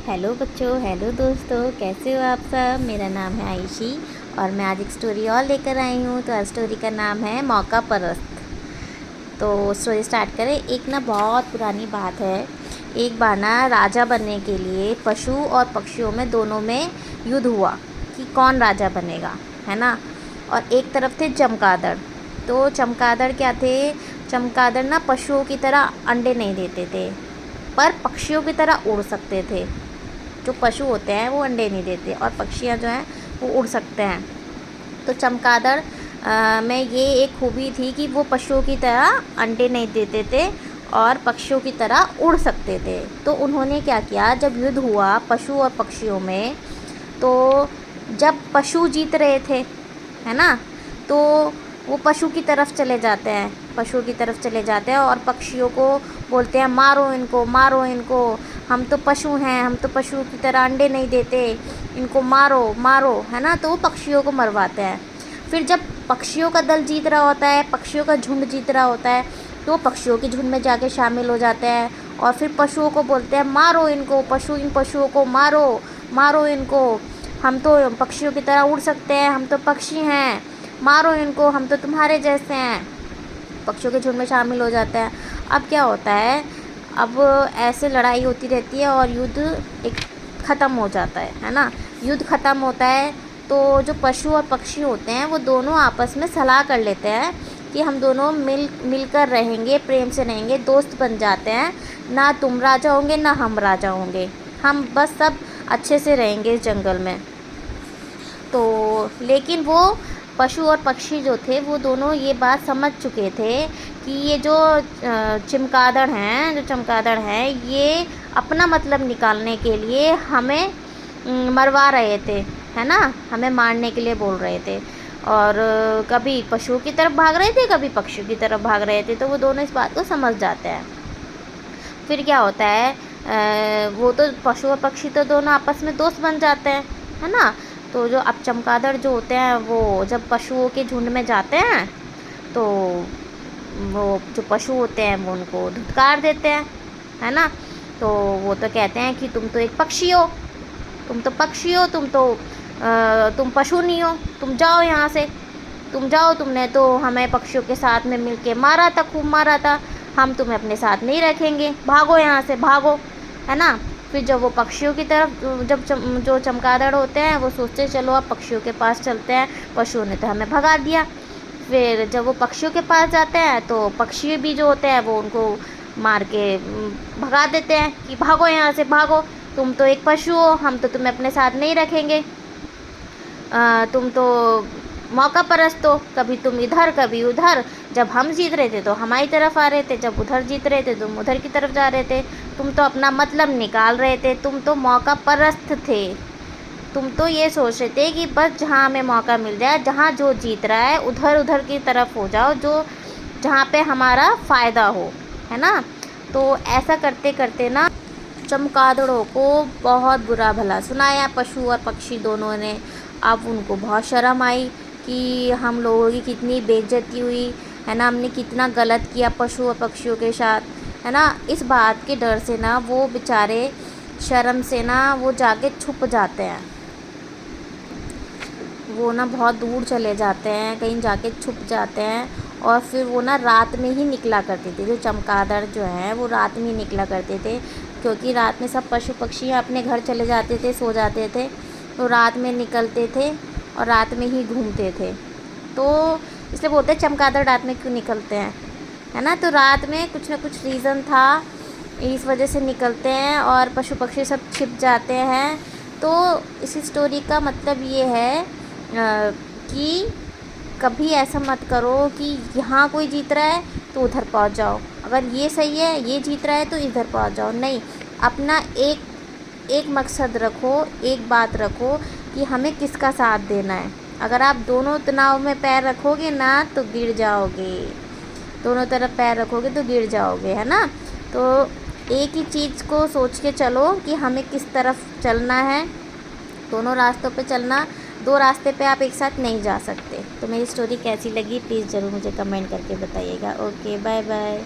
Hello बच्चों, hello दोस्तों, कैसे हो आप सब। मेरा नाम है आयशी और मैं आज एक स्टोरी और लेकर आई हूँ। तो आज स्टोरी का नाम है मौका परस्त। तो स्टोरी स्टार्ट करें। एक ना बहुत पुरानी बात है। एक बार ना राजा बनने के लिए पशु और पक्षियों में दोनों में युद्ध हुआ कि कौन राजा बनेगा, है ना। और एक तरफ थे चमगादड़। तो चमगादड़ क्या थे, चमगादड़ ना पशुओं की तरह अंडे नहीं देते थे, पर पक्षियों की तरह उड़ सकते थे। जो पशु होते हैं वो अंडे नहीं देते और पक्षियाँ जो हैं वो उड़ सकते हैं। तो चमगादड़ में ये एक खूबी थी कि वो पशुओं की तरह अंडे नहीं देते थे और पक्षियों की तरह उड़ सकते थे। तो उन्होंने क्या किया, जब युद्ध हुआ पशु और पक्षियों में, तो जब पशु जीत रहे थे, है ना, तो वो पशु की तरफ चले जाते हैं, पशु की तरफ चले जाते हैं और पक्षियों को बोलते हैं मारो इनको, मारो इनको, हम तो पशु हैं, हम तो पशु की तरह अंडे नहीं देते, इनको मारो मारो, है ना। तो वो पक्षियों को मरवाते हैं। फिर जब पक्षियों का दल जीत रहा होता है, पक्षियों का झुंड जीत रहा होता है, तो वो पक्षियों के झुंड में जाके शामिल हो जाते हैं और फिर पशुओं को बोलते हैं मारो इनको, इन पशुओं को मारो, मारो इनको, हम तो पक्षियों की तरह उड़ सकते हैं, हम तो पक्षी हैं, मारो इनको, हम तो तुम्हारे जैसे हैं। पक्षियों के झुंड में शामिल हो जाता है। अब क्या होता है, अब ऐसे लड़ाई होती रहती है और युद्ध एक ख़त्म हो जाता है ना। युद्ध ख़त्म होता है तो जो पशु और पक्षी होते हैं वो दोनों आपस में सलाह कर लेते हैं कि हम दोनों मिलकर रहेंगे, प्रेम से रहेंगे, दोस्त बन जाते हैं। ना तुम राजा होंगे ना हम राजा होंगे, हम बस सब अच्छे से रहेंगे इस जंगल में। तो लेकिन वो पशु और पक्षी जो थे वो दोनों ये बात समझ चुके थे कि ये जो चमगादड़ हैं ये अपना मतलब निकालने के लिए हमें मरवा रहे थे, है ना, हमें मारने के लिए बोल रहे थे। और कभी पशुओं की तरफ भाग रहे थे, कभी पक्षियों की तरफ भाग रहे थे। तो वो दोनों इस बात को समझ जाते हैं। फिर क्या होता है, वो तो पशु और पक्षी तो दोनों आपस में दोस्त बन जाते हैं, है ना। तो जो अब चमगादड़ जो होते हैं वो जब पशुओं के झुंड में जाते हैं तो वो जो पशु होते हैं वो उनको धुतकार देते हैं, है ना। तो वो तो कहते हैं कि तुम तो एक पक्षी हो, तुम तो पक्षी हो, तुम पशु नहीं हो, तुम जाओ यहाँ से, तुम जाओ, तुमने तो हमें पक्षियों के साथ में मिलके मारा था, खूब मारा था, हम तुम्हें अपने साथ नहीं रखेंगे, भागो यहाँ से, भागो, है ना। फिर जब वो पक्षियों की तरफ जो चमगादड़ होते हैं वो सोचते हैं चलो अब पक्षियों के पास चलते हैं, पशुओं ने तो हमें भगा दिया। फिर जब वो पक्षियों के पास जाते हैं तो पक्षी भी जो होते हैं वो उनको मार के भगा देते हैं कि भागो यहाँ से, भागो, तुम तो एक पशु हो, हम तो तुम्हें अपने साथ नहीं रखेंगे, तुम तो मौका परस्त हो, कभी तुम इधर कभी उधर, जब हम जीत रहे थे तो हमारी तरफ आ रहे थे, जब उधर जीत रहे थे तुम उधर की तरफ जा रहे थे, तुम तो अपना मतलब निकाल रहे थे, तुम तो मौका परस्त थे, तुम तो ये सोच रहे थे कि बस जहाँ हमें मौका मिल जाए, जहाँ जो जीत रहा है उधर उधर की तरफ हो जाओ, जो जहाँ पे हमारा फ़ायदा हो, है ना। तो ऐसा करते करते ना चमगादड़ों को बहुत बुरा भला सुनाया पशु और पक्षी दोनों ने। अब उनको बहुत शर्म आई कि हम लोगों की कितनी बेइज्जती हुई, है ना, हमने कितना गलत किया पशु और पक्षियों के साथ, है ना। इस बात के डर से ना वो बेचारे शर्म से ना वो जाके छुप जाते हैं, वो ना बहुत दूर चले जाते हैं, कहीं जाके छुप जाते हैं। और फिर वो ना रात में ही निकला करते थे, जो चमगादड़ जो हैं वो रात में ही निकला करते थे, क्योंकि रात में सब पशु पक्षी अपने घर चले जाते थे, सो जाते थे, तो रात में निकलते थे और रात में ही घूमते थे। तो इसलिए बोलते हैं चमगादड़ रात में क्यों निकलते हैं, है ना। तो रात में कुछ ना कुछ रीज़न था, इस वजह से निकलते हैं और पशु पक्षी सब छिप जाते हैं। तो इस स्टोरी का मतलब ये है कि कभी ऐसा मत करो कि यहाँ कोई जीत रहा है तो उधर पहुँच जाओ, अगर ये सही है, ये जीत रहा है तो इधर पहुँच जाओ, नहीं, अपना एक मकसद रखो, एक बात रखो कि हमें किसका साथ देना है। अगर आप दोनों तनाव में पैर रखोगे ना तो गिर जाओगे, दोनों तरफ पैर रखोगे तो गिर जाओगे, है ना। तो एक ही चीज़ को सोच के चलो कि हमें किस तरफ चलना है, दोनों रास्तों पे चलना, दो रास्ते पे आप एक साथ नहीं जा सकते। तो मेरी स्टोरी कैसी लगी प्लीज़ ज़रूर मुझे कमेंट करके बताइएगा। Okay, bye bye.